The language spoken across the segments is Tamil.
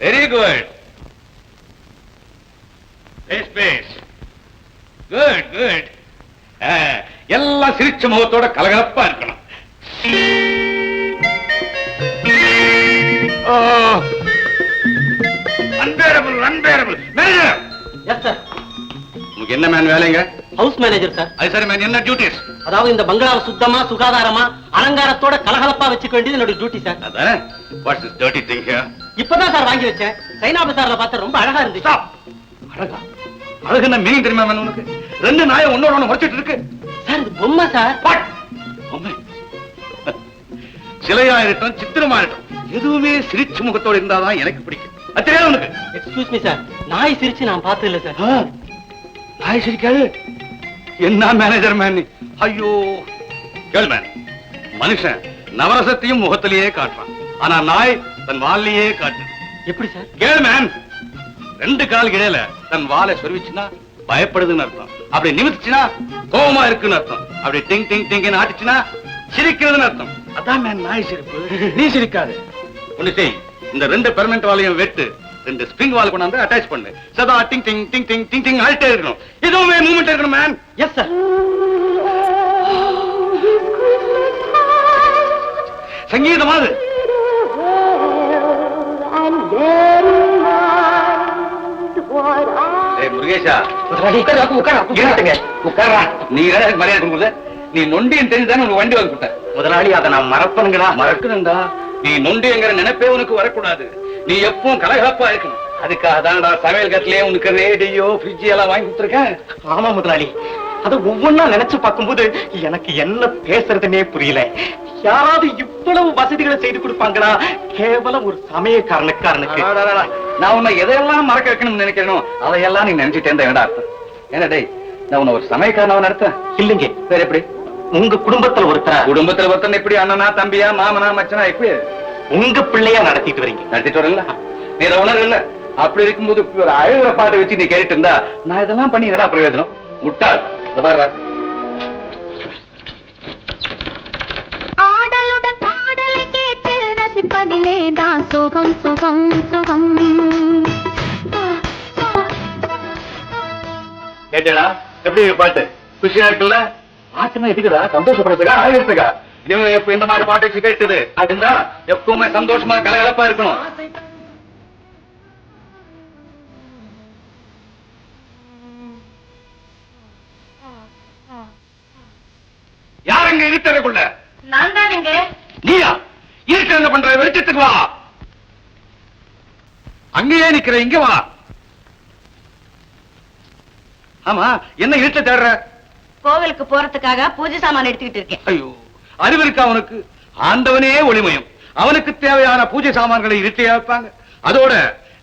Very good. Good good. எல்லாம் சிரிச்ச முகத்தோட கலகலப்பா இருக்கணும். Unbearable unbearable manager. Yes sir. உங்களுக்கு என்ன மேன் வேலைங்க? House manager sir. அது சரி மேன், என்ன டியூட்டிஸ்? அதாவது இந்த பங்களாவை சுத்தமா சுகாதாரமா அலங்காரத்தோட கலகலப்பா வச்சுக்க வேண்டியது என்னோட டியூட்டி சார். அதானே. Watts this dirty thing here? இப்பதான் சார் வாங்கி வச்சேன். சைனா பசார்ல பார்த்தா ரொம்ப அழகா இருந்துச்சு. அழகா? அழகுன்னா மீனிங் தெரியுமா மேன் உனக்கு? ரெண்டு நாயை ஒன்னோட ஒண்ணு உடைச்சிட்டு இருக்கு சார். இது பொம்மை சார். பொம்மை? சிலையா இருக்கட்டும் சித்திரமா இருக்கட்டும், எதுவுமே சிரிச்சு முகத்தோடு இருந்தாதான் எனக்கு பிடிக்கும். அது தெரியாது உனக்கு? எக்ஸ்கியூஸ் மீ சார், நாய் சிரிச்சு நான் பார்த்தது இல்ல சார். நாய் சிரிக்காது? என்ன மேனேஜர் மேன்? ஐயோ கேள் மேன், மனுஷன் நவரசத்தையும் முகத்திலேயே காட்டுறான், ஆனா நாய் தன் வாலிலேயே காட்டு. எப்படி சார்? கேள் மேன், ரெண்டு கால் இடையில தன் வாலை சொருவிச்சுன்னா பயப்படுதுன்னு அர்த்தம், அப்படி நிமித்துச்சுன்னா கோபமா இருக்குன்னு அர்த்தம், அப்படி டிங் டிங் டிங் ஆட்டுச்சுன்னா சிரிக்கிறதுன்னு அர்த்தம். அதான் மேன் நாய் சிரிப்பு. நீ சிரிக்காது. ஒண்ணு செய், இந்த ரெண்டு பெர்மனன்ட் வாலையும் வெட்டு, ரெண்டு ஸ்ப்ரிங் வால் கொண்டாந்து அட்டாச் பண்ணு. சதா டிங் டிங் டிங் டிங் டிங் டிங் ஆல்ட்டே இருக்கணும். இதுவுமே மூவ்மெண்ட் இருக்கணும் மேன். Yes sir. சங்கீதமாது. முருகேஷா, நீ மரியாதை கொடுக்குறது. நீ நொண்டின்னு தெரிஞ்சுதானே உனக்கு வண்டி வாங்கி கொடுத்த. முதலாளி, அதை நான் மறப்பனுங்கடா. மறக்கணும்டா. நீ நொண்டிங்கிற நினைப்பே உனக்கு வரக்கூடாது. நீ எப்பவும் கலகலப்பா இருக்கணும். அதுக்காக தான்டா சமையல் கட்டிலே உனக்கு ரேடியோ ஃப்ரிட்ஜ் எல்லாம் வாங்கி கொடுத்துருக்கேன். ஆமா முதலாளி, அதை ஒவ்வொன்னா நினைச்சு பார்க்கும்போது எனக்கு என்ன பேசுறதுன்னே புரியல. யாராவது இவ்வளவு வசதிகளை செய்து கொடுப்பாங்களா? கேவலம் ஒரு சமயக்காரனுக்கு. நான் உன்னை எதையெல்லாம் மறக்க வைக்கணும்னு நினைக்கிறேனோ அதையெல்லாம் நீ நினைச்சுட்டே இருந்தா அர்த்தம். என்ன டேய், நான் உன்னை ஒரு சமயக்காரனாவை நடத்துறேன் இல்லைங்க. வேற எப்படி? உங்க குடும்பத்துல ஒருத்தர் எப்படி? அண்ணனா, தம்பியா, மாமனா, மச்சனா, எப்படி உங்க பிள்ளையா நடத்திட்டு வரீங்க? நடத்திட்டு வரல. நீ இதை உணர்வு இல்ல. அப்படி இருக்கும்போது ஒரு அழுகிற பாட்டை வச்சு நீ கேட்டு இருந்தா நான் இதெல்லாம் பண்ணி என்னடா பிரயோஜனம்? முட்டாள். ஆடலுடன் பாடலை கேட்டு ரசிப்பதிலே தான் சுகம் சுகம் சுகம். கேட்டா எப்படி பாட்டு? குஷியா இருக்குல்ல? பாட்டுனா எதுக்குடா? சந்தோஷப்படுறதுக்கா, அழகிறதுக்கா? எப்ப இந்த மாதிரி பாட்டு கேட்டது அதுன்னா எப்பவுமே சந்தோஷமா கலகலப்பா இருக்கணும். யாருங்க இருட்டறைக்குள்ள? நான் தானுங்க. நீயா? இருட்டு என்ன பண்ற? வெளிச்சத்துக்கு வா. அங்கேயே நிக்கிற, இங்க வா. ஆமா, என்ன இருட்ட தேடுற? கோவிலுக்கு போறதுக்காக பூஜை சாமான் எடுத்துக்கிட்டு இருக்கேன். ஐயோ, அறிவு இருக்கா அவனுக்கு? ஆண்டவனே ஒளிமயம், அவனுக்கு தேவையான பூஜை சாமான்களை இருட்டே வைப்பாங்க. அதோட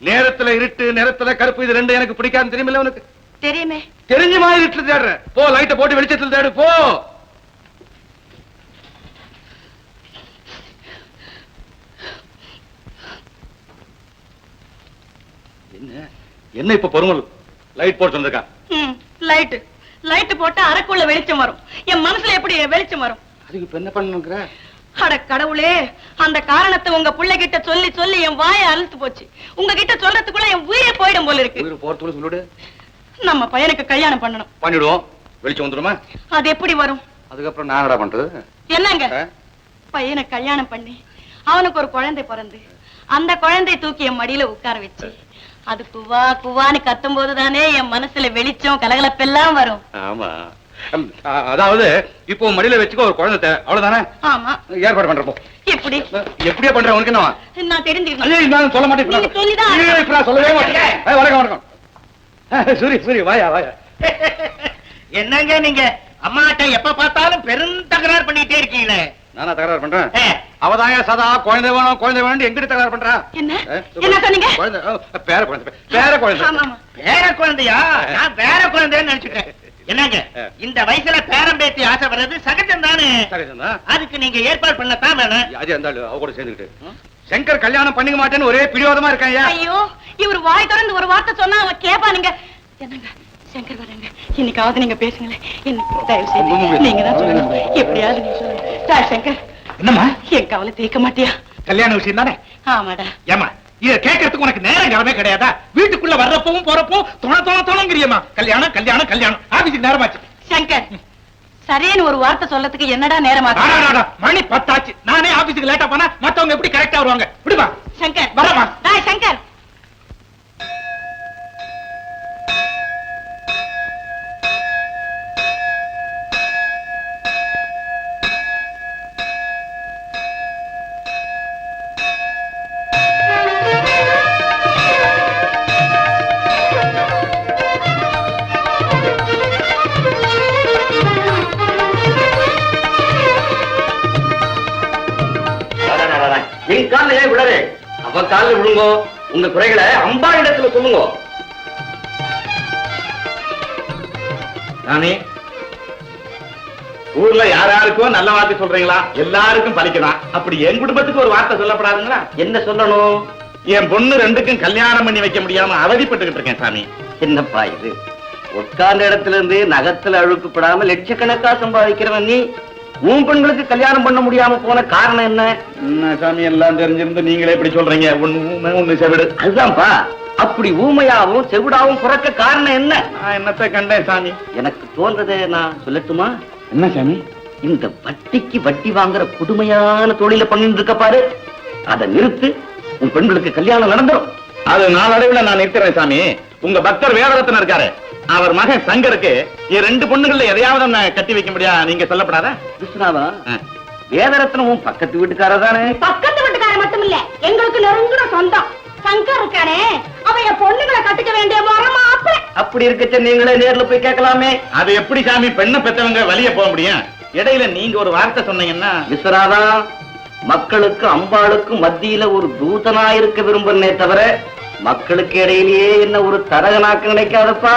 நேரத்துல இருட்டு, நேரத்துல கருப்பு, இது ரெண்டு எனக்கு பிடிக்காது. தெரியுமில்ல அவனுக்கு? தெரியுமே. தெரிஞ்ச மாதிரி இருட்டுல தேடுற. போ, லைட்டை போட்டு வெளிச்சத்தில் தேடு. போ. என்ன என்ன இப்ப பொறுமல் லைட் போட்டு வந்திருக்கா? லைட் லைட் போட்டா அறைக்குள்ள வெளிச்சம் வரும். என் மனசுல எப்படி வெளிச்சம் வரும்? அதுக்கு இப்ப என்ன பண்ணுங்கிற? அட கடவுளே, அந்த காரணத்தை உங்க பிள்ளை கிட்ட சொல்லி சொல்லி என் வாயை அழுத்து போச்சு. உங்ககிட்ட சொல்றதுக்குள்ள என் உயிரே போயிடும் போல இருக்கு. உயிர் போறதுக்குள்ள சொல்லிடு. நம்ம பையனுக்கு கல்யாணம் பண்ணணும். பண்ணிடுவோம். வெளிச்சம் வந்துருமா? அது எப்படி வரும்? அதுக்கப்புறம் நான் என்னடா பண்றது? என்னங்க, பையனை கல்யாணம் பண்ணி அவனுக்கு ஒரு குழந்தை பிறந்து அந்த குழந்தை தூக்கி என் மடியில உட்கார வச்சு அது குவா குவான்னு கத்தும் போதுதானே என் மனசுல வெளிச்சம் கலகலப்பெல்லாம் வரும். ஆமா, அதாவது இப்போ மடியில வச்சுக்க ஒரு குழந்தை, அவ்வளவுதானே? ஆமா. ஏற்பாடு பண்றப்போ எப்படி? எப்படியா பண்ற? உனக்கு என்னவா? நான் தெரிஞ்சுக்கணும். நான் சொல்ல மாட்டேன். சொல்லவே மாட்டேன். வணக்கம் வணக்கம். சூரி சூரி, வாயா வாயா. என்னங்க நீங்க அம்மாட்ட எப்ப பார்த்தாலும் பெரும் தகராறு பண்ணிட்டே இருக்கீங்களே. நானா தகராறு பண்றேன்? அவதாங்க சதா குழந்தை வேணும் குழந்தை வேணும் எங்கிட்ட தகராறு பண்றா? என்ன சொன்னீங்க? குழந்தை, பேர குழந்தை. பேர குழந்தை. பேர குழந்தையா? நான் பேர குழந்தைன்னு நினைச்சுட்டேன். என்னங்க, இந்த வயசுல பேரம் பேத்தி ஆசை வர்றது சகஜம் தானே? சகஜம்தான். அதுக்கு நீங்க ஏற்பாடு பண்ணத்தான் வேணும். அது இருந்தாலும் அவ கூட சேர்ந்துக்கிட்டு சங்கர் கல்யாணம் பண்ணிக்க மாட்டேன்னு ஒரே பிடிவாதமா இருக்காங்க. ஐயோ, இவர் வாய் திறந்து ஒரு வார்த்தை சொன்னா அவன் கேப்பானுங்க. என்னங்க, சங்கர் வரங்க, இன்னைக்காவது நீங்க பேசுங்களேன். தயவு செய்து நீங்க தான் சொல்லணும். எப்படியாவது நீங்க சொல்லுங்க. சங்கர், என்னம்மா? என் கவலை தீர்க்க மாட்டியா? கல்யாண விஷயம் தானே? ஆமாடா. ஏமா, இத கேட்கறதுக்கு உனக்கு நேரம் கிழமே கிடையாதா? வீட்டுக்குள்ள வர்றப்பவும் போறப்பவும் தோணங்கிறியம்மா. கல்யாணம் கல்யாணம் கல்யாணம். ஆபீஸுக்கு நேரமாச்சு. சங்கர், சரின்னு ஒரு வார்த்தை சொல்லத்துக்கு என்னடா நேரமா? மணி 10 ஆச்சு. நானே ஆபீஸுக்கு லேட்டா போனா மத்தவங்க எப்படி கரெக்டா வருவாங்க? விடுமா சங்கர். வரமா? சங்கர், என் கால ஏன் விடவே? அவ காலில் விழுங்கோ. உங்க குறைகளை அம்பாளிடத்துல சொல்லுங்க. நானே ஊர்ல யாராருக்கும் நல்ல வார்த்தை சொல்றீங்களா? எல்லாருக்கும் பலிக்கலாம். அப்படி என் குடும்பத்துக்கு ஒரு வார்த்தை சொல்லப்படாதுங்களா? என்ன சொல்லணும்? என் பொண்ணு 2க்கும் கல்யாணம் பண்ணி வைக்க முடியாம அவதிப்பட்டுக்கிட்டு இருக்கேன் சாமி. என்னப்பா இது? உட்கார்ந்த இடத்துல இருந்து நகத்துல அழுக்கப்படாம லட்சக்கணக்கா சம்பாதிக்கிறவன் நீ, உன் பெண்களுக்கு கல்யாணம் பண்ண முடியாம போன காரணம் என்ன? என்ன சாமி எல்லாம் தெரிஞ்சிருந்து நீங்களே இப்படி சொல்றீங்க? ஒண்ணு செவிடு. அதுதான்ப்பா, அப்படி ஊமையாவும் செவிடாவும் பிறக்க காரணம் என்ன? நான் என்னத்தை கண்டேன் சாமி? எனக்கு தோன்றதை நான் சொல்லட்டுமா? என்ன சாமி? இந்த வட்டிக்கு வட்டி வாங்குற புதுமையான தொழில பண்ணிட்டு இருக்க பாரு, அதை நிறுத்து. உன் பெண்களுக்கு கல்யாணம் நடந்துரும். அது நாளடைவுல நான் நிறுத்துறேன் சாமி. உங்க பக்தர் வேதரத்னம் இருக்காரு, அவர் மகன் சங்கருக்கு 2 பொண்ணுகள்ல எதையாவது கட்டி வைக்க முடியா? நீங்க சொல்லப்படாத? கிருஷ்ணாவா? வேதரத்னமும் பக்கத்து வீட்டுக்கார தானே? பக்கத்து வீட்டுக்கார மட்டும் இல்ல, எங்களுக்கு நெருங்கின சொந்தம். சங்கர் இருக்கானே, அவன் என் பொண்ணுகளை கட்டிக்க வேண்டிய மரமா? அப்படி இருக்கச்ச நீங்களே நேர்ல போய் கேட்கலாமே. அது எப்படி சாமி பெண்ணை பெத்தவங்க வழிய போக முடியும்? இடையில நீங்க ஒரு வார்த்தை சொன்னீங்கன்னா? விஸ்வநாதா, மக்களுக்கு அம்பாளுக்கும் மத்தியில ஒரு தூதனா இருக்க விரும்புறனே தவிர மக்களுக்கு இடையிலேயே என்ன ஒரு தரகனாக்க நினைக்காதப்பா.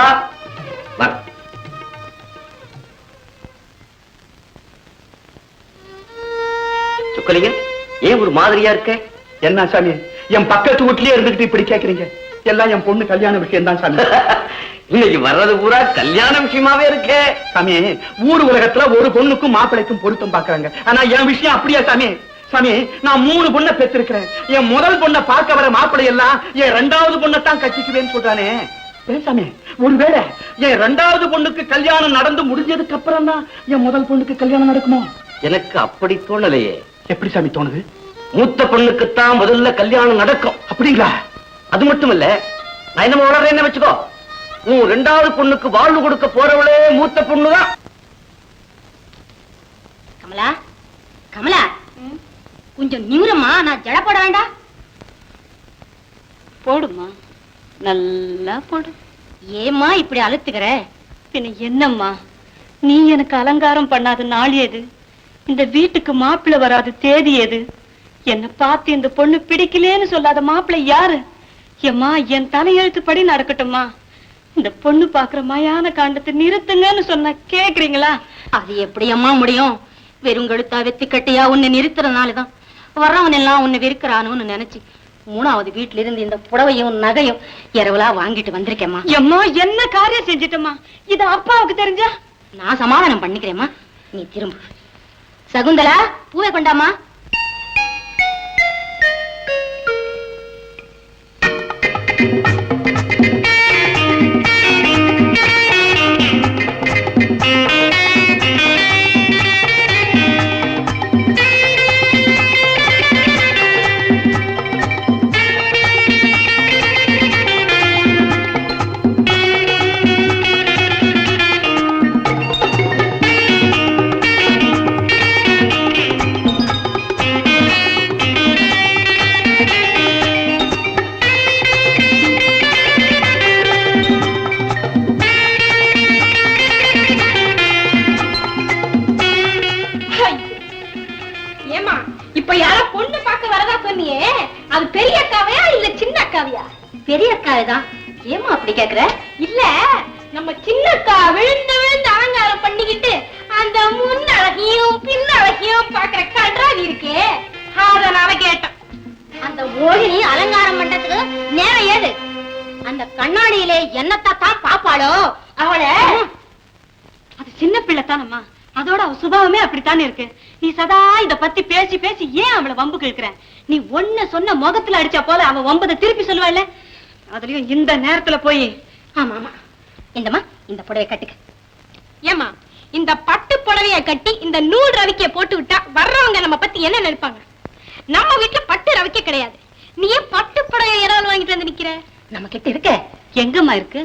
சொக்கலிங்க, ஏன் ஒரு மாதிரியா இருக்க? என்ன சாமி, என் பக்கத்து வீட்லயே இருந்துகிட்டு இப்படி கேக்குறீங்க? எல்லாம் என் பொண்ணு கல்யாண விஷயம் தான் சாமி. இன்னைக்கு வர்றது பூரா கல்யாண விஷயமாவே இருக்கே சாமி. ஊர் உலகத்துல ஒரு பொண்ணுக்கும் மாப்பிளைக்கும் பொருத்தம் பாக்குறாங்க. ஆனா என் விஷயம் அப்படியா சாமி? சாமி, நான் 3 பொண்ணை பெற்றிருக்கிறேன். என் முதல் பொண்ணை பார்க்க வர மாப்பிள்ளை எல்லாம் என் 2வது பொண்ணைத்தான் கட்டிக்குவேன்னு சொல்றானே. சாமி, ஒருவேளை என் 2வது பொண்ணுக்கு கல்யாணம் நடந்து முடிஞ்சதுக்கு அப்புறம் தான் என் முதல் பொண்ணுக்கு கல்யாணம் நடக்குமோ? எனக்கு அப்படி தோணலையே. எப்படி சாமி தோணுது? மூத்த பொண்ணுக்குத்தான் முதல்ல கல்யாணம் நடக்கும். அப்படிங்களா? அது மட்டும் இல்ல, நான் என்ன உணர்றேன்னு வச்சுக்கோ, உன் 2வது பொண்ணுக்கு வாழ்வு கொடுக்க போறவளே மூத்த பொண்ணுதான். கமலா, கமலா, கொஞ்சம் நிமிரமா, நான் ஜட போட வேண்டாம்? போடுமா, நல்லா போடு. ஏமா இப்படி அழுத்துக்கிற? பின்ன என்னம்மா, நீ எனக்கு அலங்காரம் பண்ணாத நாள் எது? இந்த வீட்டுக்கு மாப்பிள்ளை வராத தேதி எது? என்ன பார்த்து இந்த பொண்ணு பிடிக்கலேன்னு சொல்லாத மாப்பிள்ளை யாரு? ஏம்மா, என் தலையெழுத்துப்படி நடக்கட்டுமா? இந்த பொண்ணு பாக்குற மயான காண்டத்தை நிறுத்துங்கன்னு சொன்ன கேக்குறீங்களா? அது எப்படி அம்மா முடியும்? வெறுங்கழுத்தா வெத்தி கட்டியா உன்னை நிறுத்துறதுனாலதான் வர்றவன் எல்லாம் உன்னை வெறுக்கிறானு நினைச்சு 3வது வீட்டுல இருந்து இந்த புடவையும் நகையும் இரவலா வாங்கிட்டு வந்திருக்கேம்மா. எம்மா, என்ன காரியம் செஞ்சிட்டம்மா? இது அப்பாவுக்கு தெரிஞ்சா? நான் சமாதானம் பண்ணிக்கிறேம்மா, நீ திரும்ப. சகுந்தலா, பூவை கொண்டாமா. பெரிய அக்காதான். ஏமா அப்படி கேக்குற? இல்ல, நம்ம சின்னக்கா விழுந்து விழுந்து அலங்காரம் பண்ணிக்கிட்டு அந்த முன்னழகையும் பின்னழகையும் பாக்குற கன்றாவி இருக்கே, அதனால கேட்டேன். அந்த ஓழினி அலங்காரம் பண்றதுக்கு நேரம் ஏது? அந்த கண்ணாடியிலே என்னத்தான் பாப்பாளோ அவளை. அது சின்ன பிள்ளைத்தானம்மா, அதோட அவ சுபாவமே அப்படித்தானே இருக்கு. நீ சதா இத பத்தி பேசி பேசி ஏன் அவளை வம்பு கேட்கிற? நீ ஒண்ணு சொன்ன முகத்துல அடிச்சா போல அவ வம்பதை திருப்பி சொல்லுவாள்ல. அதுலயும் இந்த நேரத்துல போய். ஆமா ஆமா, இந்தமா இந்த புடவை கட்டுக்க. ஏமா இந்த பட்டு புடவைய கட்டி இந்த நூல் ரவிக்கைய போட்டு விட்டா வர்றவங்க நம்ம பத்தி என்ன நினைப்பாங்க? நம்ம வீட்டுல பட்டு ரவிக்க கிடையாது. நீ ஏன் பட்டு புடவை ஏதாவது வாங்கிட்டு வந்து நிக்கிற? நம்ம கிட்ட இருக்க. எங்கம்மா இருக்கு?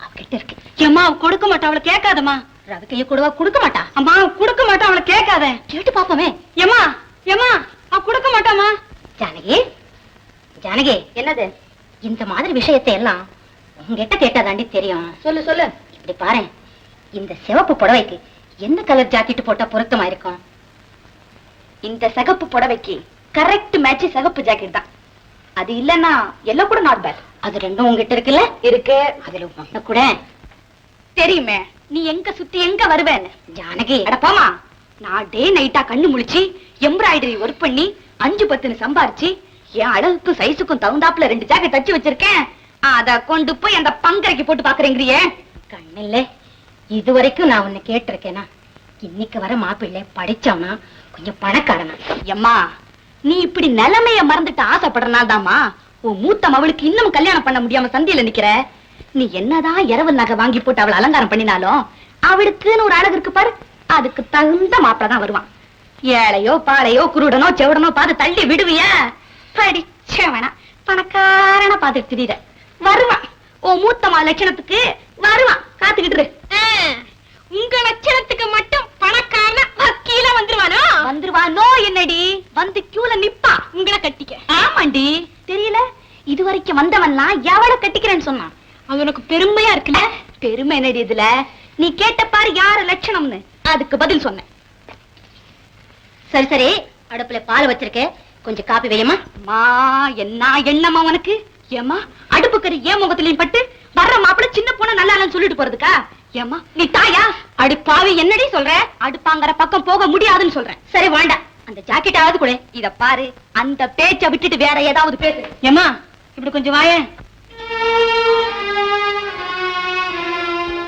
அவகிட்ட இருக்கு. ஏமா அவ கொடுக்க மாட்டா, அவளை கேட்காதம்மா. ரவிக்கைய கூடவா கொடுக்க மாட்டா? அம்மா கொடுக்க மாட்டா, அவளை கேட்காத. கேட்டு பாப்போமே. ஏமா ஏமா அவ கொடுக்க மாட்டாமா. ஜானகி, ஜானகி, என்னது? இந்த மாதிரி விஷயத்தை எல்லாம் உங்ககிட்ட கேட்டாதாண்டி தெரியும். சொல்லு சொல்லு. இப்படி பாரு, இந்த சிவப்பு புடவைக்கு எந்த கலர் ஜாக்கெட் போட்டா பொருத்தமா இருக்கும்? இந்த சிகப்பு புடவைக்கு கரெக்ட் மேட்ச் சிகப்பு ஜாக்கெட் தான். அது இல்லன்னா எல்லாம் கூட நாட் பேட். அது ரெண்டும் உங்ககிட்ட இருக்குல்ல? இருக்கு. அதுல ஒண்ணு கூட தெரியுமே. நீ எங்க சுத்தி எங்க வருவேன்னு. ஜானகி, அட போமா. நான் டே நைட்டா கண்ணு முழிச்சு எம்ப்ராய்டரி ஒர்க் பண்ணி 5-10 சம்பாரிச்சு என் அளவுக்கு சைஸுக்கும் தகுந்தாப்புல 2 ஜாக்கெட் தச்சு வச்சிருக்கேன். அத கொண்டு போய் அந்த பங்கரைக்கு போட்டு பாக்குறேங்கிறியே. கண்ணில்ல, இதுவரைக்கும் நான் உன்னை கேட்டிருக்கேனா? இன்னைக்கு வர மாப்பிள்ளை படிச்சவனா, கொஞ்சம் பணக்காரனா? எம்மா, நீ இப்படி நிலைமைய மறந்துட்டு ஆசைப்படுறனால தாமா உன் மூத்த மவளுக்கு இன்னும் கல்யாணம் பண்ண முடியாம சந்தியில நிக்கிற. நீ என்னதான் இரவு நகை வாங்கி போட்டு அவளை அலங்காரம் பண்ணினாலும் அவளுக்குன்னு ஒரு அழகு இருக்கு பாரு, அதுக்கு தகுந்த மாப்பிள்ள தான் வருவான். ஏழையோ பாளையோ குருடனோ செவடனோ பார்த்து தள்ளி விடுவியா? படிச்சவனா பணக்காரன பார்த்துட்டு திரியிற. வருவான் உன் மூத்தமா லட்சணத்துக்கு வருவான், காத்துக்கிட்டு இரு. உங்க லட்சணத்துக்கு மட்டும் பணக்காரன வக்கீல வந்துருவானோ? வந்துருவானோ என்னடி? வந்து கியூல நிப்பா உங்களை கட்டிக்க. ஆமாண்டி, தெரியல இது வரைக்கும் வந்தவன்லாம் எவளை கட்டிக்கிறேன்னு சொன்னான். அது உனக்கு பெருமையா இருக்குல்ல? பெருமை என்னடி இதுல? நீ கேட்ட பாரு யார லட்சணம்னு, அதுக்கு பதில் சொன்னேன். சரி சரி, அடுப்புல பால் வச்சிருக்க, கொஞ்சம் காப்பி வையமா. மா என்ன எண்ணமா உனக்கு? ஏமா அடுப்பு கறி ஏன் முகத்திலையும் பட்டு வர்ற மாப்பிள்ள சின்ன பொண்ணு நல்லா இல்லைன்னு சொல்லிட்டு போறதுக்கா? ஏமா நீ தாயா? அடுப்பாவி என்னடி சொல்ற? அடுப்பாங்கிற பக்கம் போக முடியாதுன்னு சொல்றேன். சரி வேண்டாம், அந்த ஜாக்கெட் ஆவது கூட. இத பாரு, அந்த பேச்ச விட்டுட்டு வேற ஏதாவது பேசு. ஏமா இப்படி கொஞ்சம் வாயே.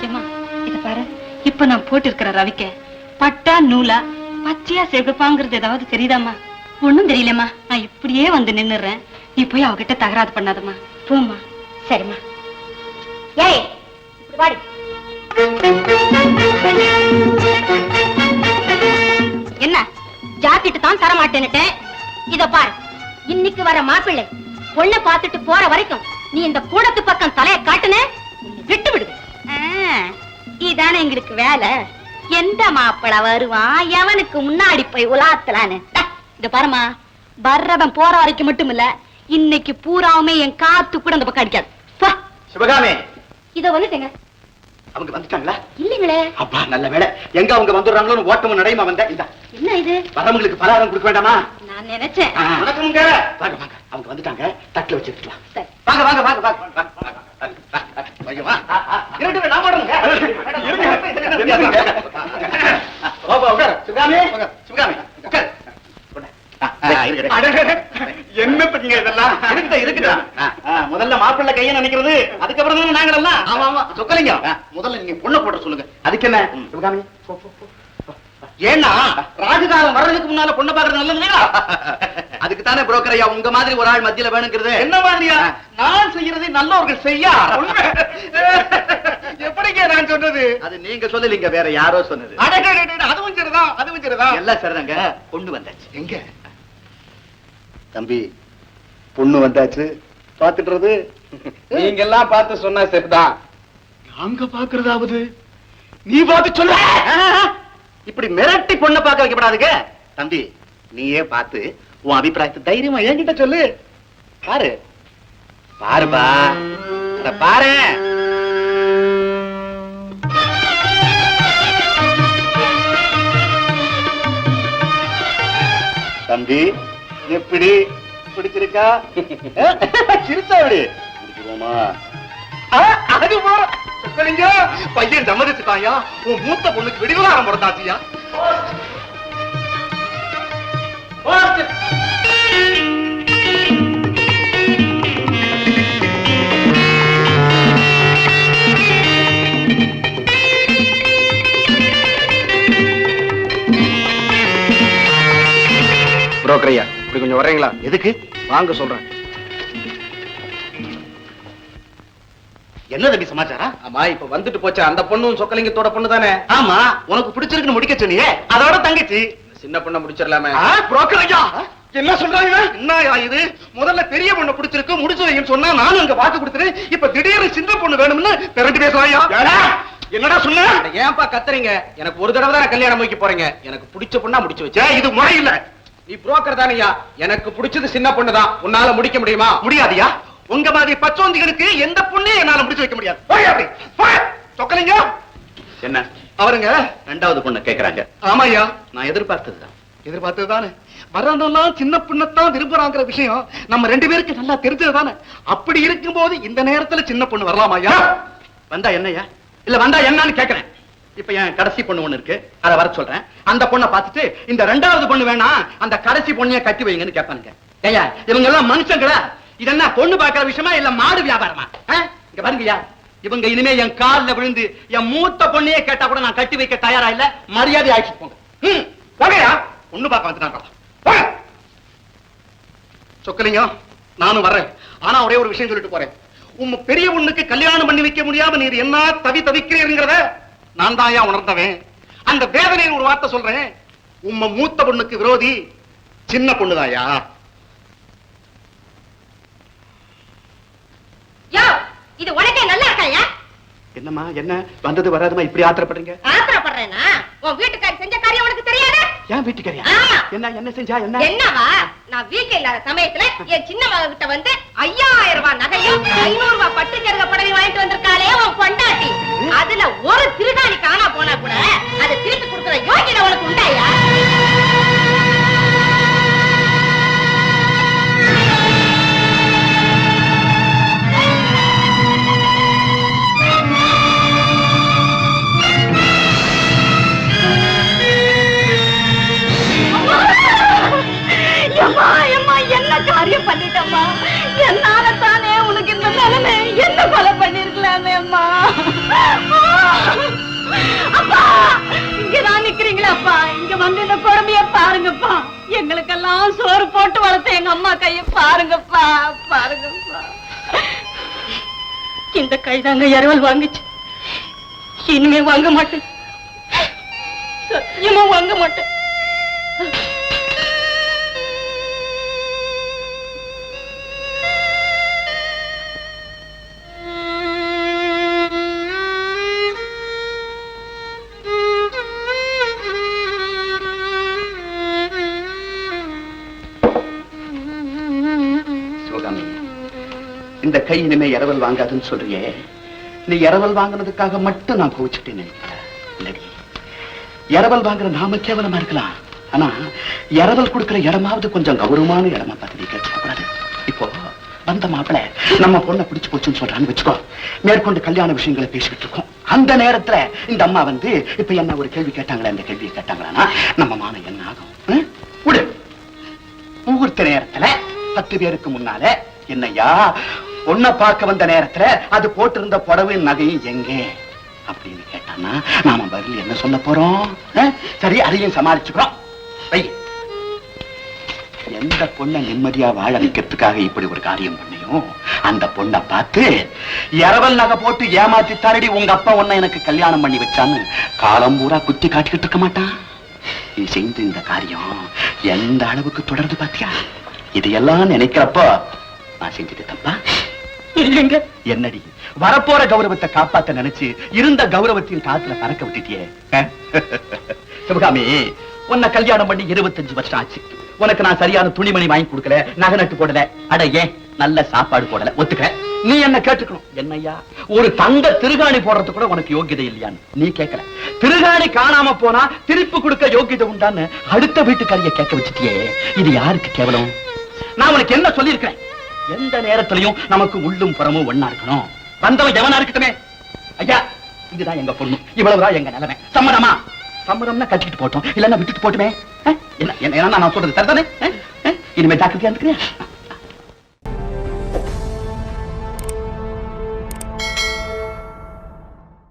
ஏமா இத பாரு, இப்ப நான் போட்டு இருக்கிற ரவிக்க பட்டா நூலா பச்சையா செகுப்பாங்கிறது ஏதாவது தெரியுதாமா? ஒண்ணும் தெரியலம்மா. நான் இப்படியே வந்து நின்னுறேன். நீ போய் அவகிட்ட தகராறு பண்ணாதம்மா. போம்மா. சரிம்மா. ஏய், இப்படி வாடி. என்ன ஜாக்கெட் தான் தர மாட்டேன்னுட்டேன். இத பாரு, இன்னைக்கு வர மாப்பிள்ளை பொண்ணை பார்த்துட்டு போற வரைக்கும் நீ இந்த கூடத்து பக்கம் தலைய காட்டுன, உன்னை விட்டு விடுவேன். இதானே எங்களுக்கு வேலை. எந்த மாப்பிள வருவான் எவனுக்கு முன்னாடி போய் உலாத்தலான்னு. இத பாருமா, வர்றவன் போற வரைக்கும் மட்டும் இல்ல, இன்னைக்கு பூராவுமே என் காத்து கூட அந்த பக்கம் அடிக்காது. சிவகாமி, இத வந்துட்டேங்க. அவங்க வந்துட்டாங்களா? இல்லீங்களே. அப்பா நல்ல வேலை. எங்க அவங்க வந்துடுறாங்களோ ஓட்டமும் நடையுமா வந்த. இந்த என்ன இது? வரவங்களுக்கு பலகாரம் கொடுக்க வேண்டாமா? நான் நினைச்சேன். வணக்கம்ங்க. வாங்க வாங்க, அவங்க வந்துட்டாங்க, தட்டுல வச்சிருக்கலாம். சரி. வாங்க வாங்க வாங்க வாங்க வாங்க. ஐயோ, வா. இருங்க, நான் போடுறேங்க. பாபா உட்கார். சிவகாமி, சிவகாமி உட்கார். என்ன பண்ணீங்க இதெல்லாம்? இருக்குதா இருக்குதா? முதல்ல மாப்பிள்ளை கையை நினைக்கிறது, அதுக்கப்புறம் தான் நாங்களெல்லாம். ஆமா ஆமா சொக்கலிங்க, முதல்ல நீங்க பொண்ணை போட சொல்லுங்க. அதுக்கு என்ன சிவகாமி? ஏன்னா ராஜகாலம் வர்றதுக்கு முன்னால பொண்ணை பாக்குறது நல்லதுங்களா? அதுக்கு தானே புரோக்கர் ஐயா உங்க மாதிரி ஒரு ஆள் மத்தியில வேணுங்கிறது. என்ன மாதிரியா? நான் செய்யறது நல்லவர்கள் செய்யா. எப்படிங்க நான் சொன்னது? அது நீங்க சொல்லலீங்க, வேற யாரோ சொன்னது. அதுவும் சரிதான், அதுவும் சரிதான். எல்லாம் சரிதாங்க. பொண்ணு வந்தாச்சு. எங்க தம்பி? பொண்ணு வந்தாச்சு, பாத்துட்டுறது. நீங்க எல்லாம் பார்த்து சொன்னா சரிதான். நாங்க பாக்குறதாவது நீ பார்த்து சொல்ல. இப்படி மிரட்டி பொண்ணை பார்க்க வைக்கப்படாதுங்க தம்பி. நீயே பார்த்து உன் அபிப்பிராயத்தை தைரியமா என்கிட்ட சொல்லு. பாரு பாருப்பா, பாரு. தம்பி எப்படி பிடிச்சிருக்கா? சிரிச்சா எப்படி பிடிச்சிருவோமா? அது பையன் சம்மதிச்சுட்டாயா? உன் மூத்த பொண்ணுக்கு விடுவிலாரம் பிறந்தாச்சியா? புரோக்கர் ஐயா இப்படி கொஞ்சம் வர்றீங்களா? எதுக்கு? வாங்க சொல்றேன். என்ன தம்பி சமாச்சாரம்? ஆமா, இப்ப வந்துட்டு போச்சு அந்த பொண்ணும் சொக்கலிங்கத்தோட பொண்ணு தானே? ஆமா, உனக்கு பிடிச்சிருக்குன்னு முடிக்க சொன்னியே, அதோட தங்கச்சி. சின்ன பொண்ண முடிச்சிடலாமே. புரோக்கர் ஐயா என்ன சொல்றாங்க? என்னயா இது? முதல்ல பெரிய பொண்ணு பிடிச்சிருக்கு முடிச்சு வைங்கன்னு சொன்னா நானும் அங்க வாக்கு கொடுத்துறேன். இப்ப திடீர்னு சின்ன பொண்ணு வேணும்னு திரண்டு பேசுறாயா? என்னடா சொன்ன? ஏன்பா கத்துறீங்க? எனக்கு ஒரு தடவை தான் கல்யாணம் வைக்க போறீங்க. எனக்கு பிடிச்ச பொண்ணா முடிச்சு வச்சே. இது முறை இல்ல. நீ புரோக்கர் தானையா? எனக்கு பிடிச்சது சின்ன பொண்ணு தான். உன்னால முடிக்க முடியுமா? முடியாதியா? உங்க மாதிரி பச்சோந்திகளுக்கு எந்த பொண்ணையும் என்னால முடிச்சு வைக்க முடியாது. போய் அப்படி போய். சொக்கலிங்க என்ன அவருங்க ரெண்டாவது பொண்ணை கேக்குறாங்க? ஆமாய்யா, நான் எதிர்பார்த்ததுதான். எதிர்பார்த்ததுதானே. வர்றதெல்லாம் சின்ன பொண்ணத்தான் விரும்புறாங்கிற விஷயம் நம்ம 2 பேருக்கு நல்லா தெரிஞ்சதுதானே. அப்படி இருக்கும்போது இந்த நேரத்துல சின்ன பொண்ணு வரலாமாய்யா? வந்தா என்னய்யா? இல்ல வந்தா என்னன்னு கேக்குறேன். இப்ப என் கடைசி பொண்ணு ஒண்ணு இருக்கு, அதை வர சொல்றேன். அந்த பொண்ணை பார்த்துட்டு இந்த ரெண்டாவது பொண்ணு வேணா அந்த கடைசி பொண்ணைய கட்டி வைங்கன்னு கேட்பானுங்க. ஏய்யா, இவங்க எல்லாம் மனுஷங்களா? இது என்ன பொண்ணு பாக்குற விஷயமா இல்ல மாடு வியாபாரமா? இங்க பாருங்கய்யா, இவங்க இனிமே என் கால்ல விழுந்து என் மூத்த பொண்ணையே கேட்டா கூட நான் கட்டி வைக்க தயாரா இல்ல. மரியாதை ஆயிடுச்சு போங்க. போகையா, பொண்ணு பார்க்க வந்துட்டாங்க. சொக்கலிங்கம், நானும் வர்றேன். ஆனா ஒரே ஒரு விஷயம் சொல்லிட்டு போறேன். உங்க பெரிய பொண்ணுக்கு கல்யாணம் பண்ணி வைக்க முடியாம நீர் என்ன தவிக்கிறீங்கிறத நான் தான் உணர்ந்தவன். அந்த வேதனையில் ஒரு வார்த்தை சொல்றேன். உம்ம மூத்த பொண்ணுக்கு விரோதி சின்ன பொண்ணுதாயா? இது உனக்கே நல்லா இருக்காயா? என்னம்மா, என்ன வந்தது வராதுமா இப்படி ஆத்திரப்படுறீங்க? ஆத்திரப்படுறேனா? உன் வீட்டுக்காரி செஞ்ச காரியம் உனக்கு தெரியாது? ஏன் வீட்டுக்காரியா? என்ன செஞ்சா? என்னவா? நான் வீட்டுல இல்லாத சமயத்துல என் சின்ன மக கிட்ட வந்து 5000 ரூபாய் நகையும் 500 ரூபாய் பட்டு ஜருக புடவை வாங்கிட்டு வந்திருக்காளே உன் பொண்டாட்டி. அதுல ஒரு திருகாணி காணா போனா கூட அதை திருப்பி கொடுக்கிற யோகிதை உனக்கு உண்டாயா? என்ன காரியம் பண்ணிட்டம்மா? என்னாலத்தானே உனக்கு இந்த நிலைமை. என்ன கொலை பண்ணிருக்கலாமே அம்மா. அப்பா, இங்கதான் நிக்கிறீங்களா அப்பா? இங்க வந்து இந்த கொடுமைய பாருங்கப்பா. எங்களுக்கெல்லாம் சோறு போட்டு வளர்த்த எங்க அம்மா கைய பாருங்கப்பா, பாருங்கப்பா. இந்த கைதாங்க இரவல் வாங்குச்சு. இனிமே வாங்க மாட்டேன், சத்தியமா வாங்க மாட்டேன். இந்த கை இனிமே இரவல் வாங்காதுன்னு சொல்றியே, நீ இரவல் வாங்கினதுக்காக மட்டும் நான் கோவிச்சுட்டேன்னு இல்லடி. இரவல் வாங்குற நாம கேவலமா இருக்கலாம், ஆனா இரவல் கொடுக்கிற இடமாவது கொஞ்சம் கௌரவமான இடமா பார்த்து நீ கேட்கக்கூடாது. இப்போ வந்த மாப்பிள்ள நம்ம பொண்ணை பிடிச்சு போச்சுன்னு சொல்றான்னு வச்சுக்கோ. மேற்கொண்டு கல்யாண விஷயங்களை பேசிக்கிட்டு இருக்கோம். அந்த நேரத்துல இந்த அம்மா வந்து இப்ப என்ன ஒரு கேள்வி கேட்டாங்களே, அந்த கேள்வியை கேட்டாங்களா நம்ம மானம் என்ன ஆகும்? விடு. முகூர்த்த நேரத்துல 10 பேருக்கு முன்னால என்னையா பொண்ணை பார்க்க வந்த நேரத்துல அது போட்டிருந்த புடவையும் நகையும் எங்கே அப்படின்னு கேட்டானா நாம பதில் என்ன சொல்ல போறோம்? சரி, அதையும் சமாளிச்சுக்கிறோம். எந்த பொண்ணை நிம்மதியா வாழ வைக்கிறதுக்காக இப்படி ஒரு காரியம் பண்ணியும் அந்த பொண்ணை பார்த்து இரவல் நகை போட்டு ஏமாத்தி தரடி உங்க அப்பா உன்னை எனக்கு கல்யாணம் பண்ணி வச்சான்னு காலம் பூரா குத்தி காட்டிக்கிட்டு இருக்க மாட்டான். நீ செய்த இந்த காரியம் எந்த அளவுக்கு தொடர்ந்து பாத்தியா? இதையெல்லாம் நினைக்கிறப்போ நான் செஞ்சது தப்பா? இல்லைங்க. என்னடி வரப்போற கௌரவத்தை காப்பாத்த நினைச்சு இருந்த கௌரவத்தையும் காத்துல பறக்க விட்டுட்டியே. சிவகாமி, உன்னை கல்யாணம் பண்ணி 25 வருஷம் ஆச்சு. உனக்கு நான் சரியான துணிமணி வாங்கி கொடுக்கல, நகை நட்டு போடல, அட ஏன் நல்ல சாப்பாடு போடல, ஒத்துக்க. நீ என்ன கேட்டுக்கணும். என்னையா ஒரு தங்க திருகாணி போடுறது கூட உனக்கு யோகியதை இல்லையான்னு நீ கேட்கல. திருகாணி காணாம போனா திருப்பி கொடுக்க யோகியதை உண்டான்னு அடுத்த வீட்டுக்காரிய கேட்க வச்சுட்டியே. இது யாருக்கு கேவலம்? நான் உனக்கு என்ன சொல்லியிருக்கிறேன்? எந்த நேரத்திலையும் நமக்கு உள்ளும் புறமும் ஒண்ணா இருக்கணும். வந்தவன் எவனா இருக்கட்டுமே. ஐயா, இதுதான் எங்க பொண்ணு, இவ்வளவுதான் எங்க நிலைமை. சம்மதமா? சம்மதம்னா கட்டிக்கிட்டு போட்டோம், இல்லன்னா விட்டுட்டு போட்டுமே. என்ன நான் சொல்றது சரிதானே? இனிமே ஜாக்கிரதையா இருக்கிறேன்.